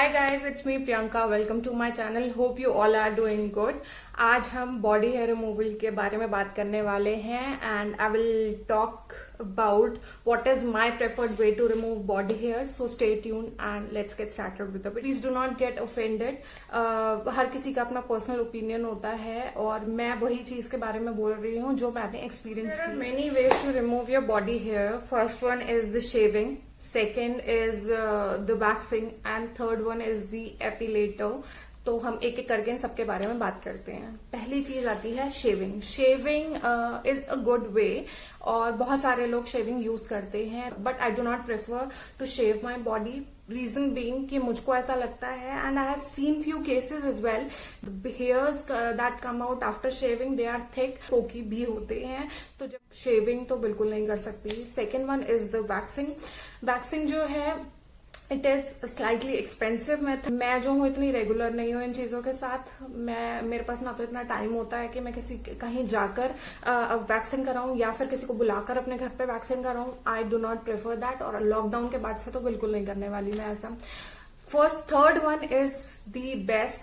Hi guys, it's me Priyanka. Welcome to my channel. Hope you all are doing good. आज हम body hair removal के बारे में बात करने वाले हैं and I will talk about what is my preferred way to remove body hair. So stay tune and let's get started with the video. Please do not get offended. हर किसी का अपना पर्सनल ओपिनियन होता है और मैं वही चीज के बारे में बोल रही हूँ जो मैंने एक्सपीरियंस की। Many ways to remove your body hair. First one is the shaving, second is the waxing and third one is the epilator। तो हम एक एक करके इन सबके बारे में बात करते हैं। पहली चीज आती है shaving. Shaving is a good way और बहुत सारे लोग शेविंग यूज करते हैं, but I do not prefer to shave my body. Reason being कि मुझको ऐसा लगता है and I have seen few cases as well, the hairs that come out after shaving they are thick, poky भी होते हैं। तो जब शेविंग तो बिल्कुल नहीं कर सकती। Second one is the waxing. Waxing जो है it is slightly expensive method. मैं जो हूँ इतनी रेगुलर नहीं हूँ इन चीजों के साथ। मेरे पास ना तो इतना टाइम होता है कि मैं कहीं जाकर वैक्सिंग कराऊं या फिर किसी को बुलाकर अपने घर पे वैक्सिंग कराऊं। I do not prefer that और लॉकडाउन के बाद से तो बिल्कुल नहीं करने वाली मैं ऐसा। Third one is the best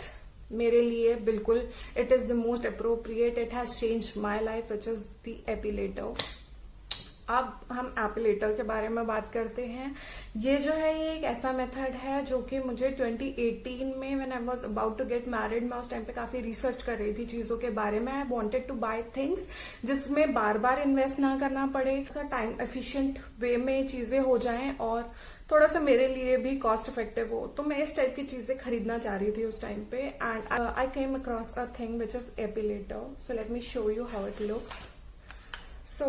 मेरे लिए, बिल्कुल it is the most appropriate. It has change my life, which is the epilator. अब हम एपिलेटर के बारे में बात करते हैं। ये जो है ये एक ऐसा मेथड है जो कि मुझे 2018 में when I was about to get married, मैं उस टाइम पे काफी रिसर्च कर रही थी चीजों के बारे में। I wanted to buy things जिसमें बार बार इन्वेस्ट ना करना पड़े, टाइम एफिशिएंट वे में चीजें हो जाएं और थोड़ा सा मेरे लिए भी कॉस्ट इफेक्टिव हो। तो मैं इस टाइप की चीजें खरीदना चाह रही थी उस टाइम पे and I came across a thing which is epilator. So let me show you how it looks. So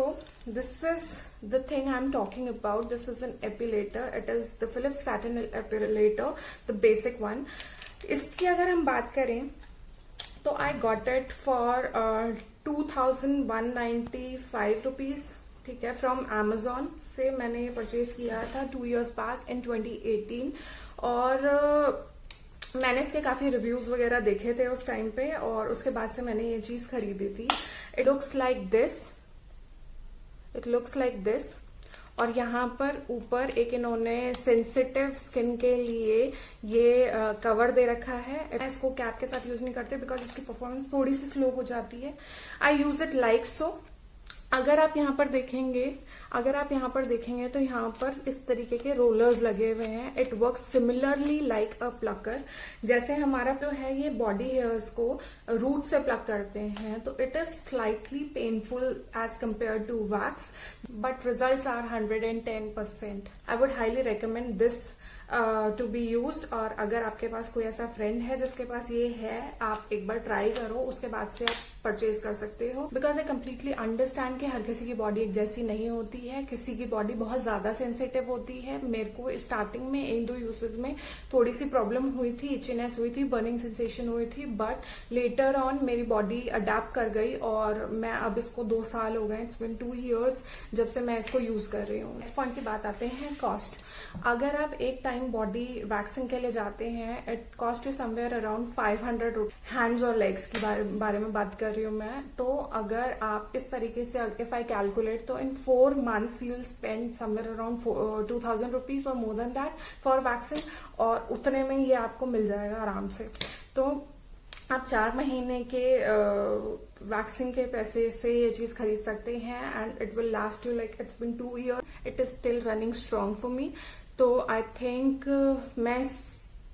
this is the thing I'm talking about. This is an epilator. It is the Philips Satin epilator, the basic one. इसकी अगर हम बात करें तो I got it for 2195 rupees। ठीक है, from Amazon से मैंने परचेज किया था 2 years back in 2018 और मैंने इसके काफी रिव्यूज वगैरह देखे थे उस टाइम पे और उसके बाद से मैंने ये चीज खरीदी थी। It looks like this. It looks like this और यहाँ पर ऊपर एक इन्होंने सेंसिटिव स्किन के लिए ये कवर दे रखा है। मैं इसको कैप के साथ यूज नहीं करती बिकॉज इसकी परफॉर्मेंस थोड़ी सी स्लो हो जाती है। आई यूज इट लाइक सो। अगर आप यहाँ पर देखेंगे तो यहाँ पर इस तरीके के रोलर्स लगे हुए हैं। It work similarly like a plucker. जैसे हमारा तो है ये बॉडी हेयर्स को रूट से प्लक करते हैं तो it is slightly painful as compare to wax, but results are 110%। I would highly recommend this to be used. और अगर आपके पास कोई ऐसा फ्रेंड है जिसके पास ये है, आप एक बार ट्राई करो, उसके बाद से आप परचेज कर सकते हो। बिकॉज आई कम्प्लीटली अंडरस्टैंड कि हर किसी की बॉडी एक जैसी नहीं होती है, किसी की बॉडी बहुत ज्यादा सेंसिटिव होती है। मेरे को स्टार्टिंग में 1-2 यूसेज में थोड़ी सी प्रॉब्लम हुई थी, इचीनेस हुई थी, बर्निंग सेंसेशन हुई थी, बट लेटर ऑन मेरी बॉडी अडेप्ट कर गई और मैं अब इसको 2 साल हो गए, इट्स बिन 2 years जब से मैं इसको यूज कर रही हूँ। नेक्स्ट पॉइंट की बात आते हैं कॉस्ट। अगर आप एक टाइम बॉडी वैक्सिंग के लिए जाते हैं, it cost you somewhere around 500 rupees. Hands और लेग्स के बारे में बात कर रही हूँ मैं। तो अगर आप इस तरीके से इफ आई कैलकुलेट तो in 4 months you will spend somewhere around 2000 rupees और more than that for waxing, और उतने में ये आपको मिल जाएगा आराम से। तो आप 4 महीने के वैक्सिंग के पैसे से ये चीज खरीद सकते हैं and it will last you like it's been 2 years। It is still running strong for me. तो आई थिंक मैं इस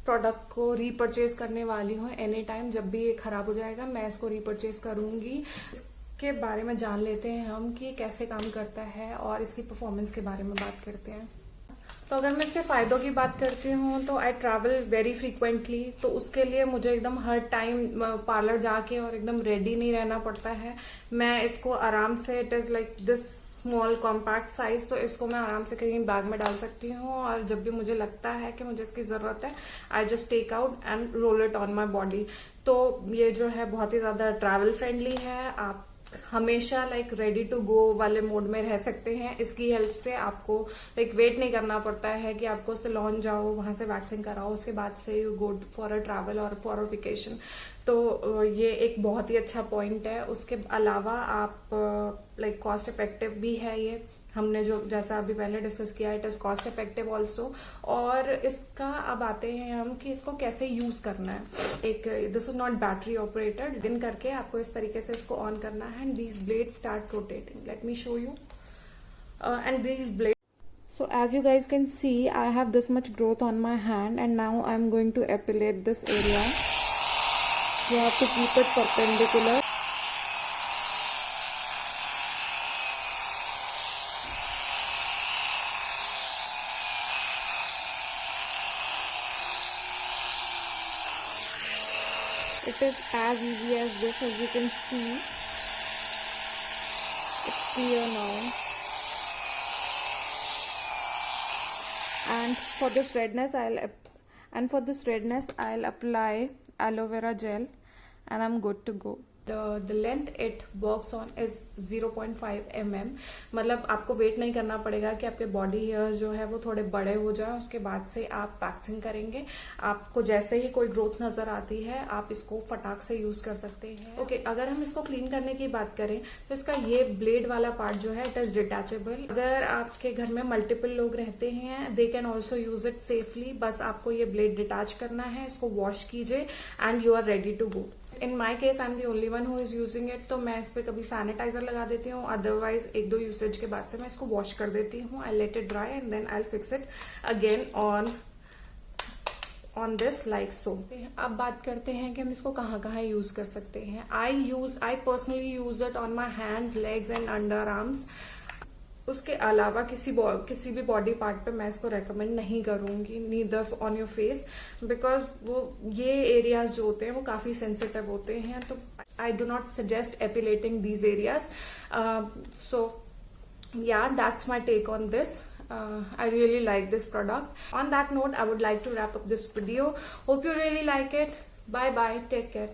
प्रोडक्ट को रीपरचेज करने वाली हूँ एनी टाइम। जब भी ये खराब हो जाएगा मैं इसको रीपरचेज करूंगी। इसके बारे में जान लेते हैं हम कि कैसे काम करता है और इसकी परफॉर्मेंस के बारे में बात करते हैं। तो अगर मैं इसके फायदों की बात करती हूँ तो आई ट्रैवल वेरी फ्रीक्वेंटली, तो उसके लिए मुझे एकदम हर टाइम पार्लर जाके और एकदम रेडी नहीं रहना पड़ता है। मैं इसको आराम से, it is like this small compact size, तो इसको मैं आराम से कहीं बैग में डाल सकती हूँ और जब भी मुझे लगता है कि मुझे इसकी जरूरत है, I just take out and roll it on my body. तो ये जो है बहुत ही ज्यादा ट्रैवल फ्रेंडली है। आप हमेशा लाइक रेडी टू गो वाले मोड में रह सकते हैं। इसकी हेल्प से आपको लाइक वेट नहीं करना पड़ता है कि आपको सैलून जाओ, वहां से वैक्सिंग कराओ, उसके बाद से you go for a travel और फॉर अ वेकेशन। तो ये एक बहुत ही अच्छा पॉइंट है। उसके अलावा आप लाइक कॉस्ट इफेक्टिव भी है ये हमने जो जैसा अभी पहले डिस्कस किया, it is cost effective also. और इसका अब आते हैं हम कि इसको कैसे यूज करना है। एक this is not battery operated, दिन करके आपको इस तरीके से इसको ऑन करना है and these blade start rotating. Let me show you. And these blade, so as you guys can see, I have this much growth on my hand and now I'm going to epilate this area. You have to keep it perpendicular. It is as easy as this, as you can see. It's clear now. And for this redness I'll apply aloe vera gel and I'm good to go. The length it works on is 0.5 mm। मतलब आपको wait नहीं करना पड़ेगा कि आपके body hair जो है वो थोड़े बड़े हो जाए, उसके बाद से आप वैक्सिंग करेंगे। आपको जैसे ही कोई ग्रोथ नजर आती है आप इसको फटाक से यूज कर सकते हैं। ओके, अगर हम इसको क्लीन करने की बात करें तो इसका ये ब्लेड वाला पार्ट जो है इट इज डिटैचेबल। अगर आपके घर में मल्टीपल लोग रहते हैं they can also use it safely. बस आपको ये ब्लेड डिटैच करना है, इसको वॉश कीजिए and you are ready to go. In my case I am the only one who is using it, तो मैं इस पे कभी सैनिटाइजर लगा देती हूँ, अदरवाइज 1-2 यूसेज के बाद से मैं इसको वॉश कर देती हूँ। I let it dry and then I fix it again on this like so. अब बात करते हैं कि हम इसको कहाँ कहाँ यूज कर सकते हैं। I personally use it on my hands, legs and under arms. उसके अलावा किसी भी बॉडी पार्ट पे मैं इसको रेकमेंड नहीं करूंगी, neither on your face, because वो ये एरियाज जो होते हैं वो काफी सेंसिटिव होते हैं। तो I do not suggest epilating these areas. So yeah, that's my take on this. I really like this product. On that note, I would like to wrap up this video. Hope you really like it. Bye bye, take care.